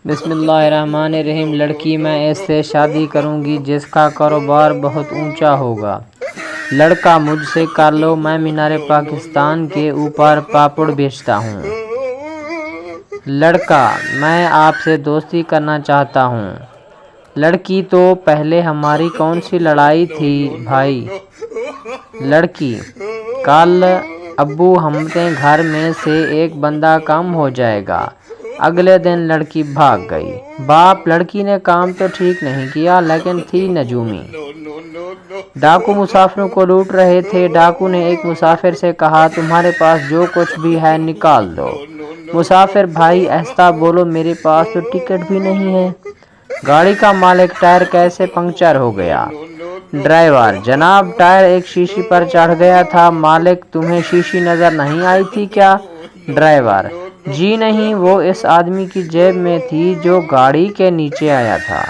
بسم اللہ الرحمن الرحیم۔ لڑکی میں ایسے شادی کروں گی جس کا کاروبار بہت اونچا ہوگا۔ لڑکا مجھ سے کر لو، میں مینار پاکستان کے اوپر پاپڑ بیچتا ہوں۔ لڑکا میں آپ سے دوستی کرنا چاہتا ہوں۔ لڑکی تو پہلے ہماری کون سی لڑائی تھی بھائی؟ لڑکی کل ابو ہمارے گھر میں سے ایک بندہ کم ہو جائے گا۔ اگلے دن لڑکی بھاگ گئی۔ باپ لڑکی نے کام تو ٹھیک نہیں کیا لیکن تھی نجومی۔ ڈاکو مسافروں کو لوٹ رہے تھے۔ ڈاکو نے ایک مسافر سے کہا تمہارے پاس جو کچھ بھی ہے نکال دو۔ مسافر بھائی آہستہ بولو، میرے پاس تو ٹکٹ بھی نہیں ہے۔ گاڑی کا مالک ٹائر کیسے پنکچر ہو گیا؟ ڈرائیور جناب ٹائر ایک شیشے پر چڑھ گیا تھا۔ مالک تمہیں شیشی نظر نہیں آئی تھی کیا؟ ڈرائیور جی نہیں، وہ اس آدمی کی جیب میں تھی جو گاڑی کے نیچے آیا تھا۔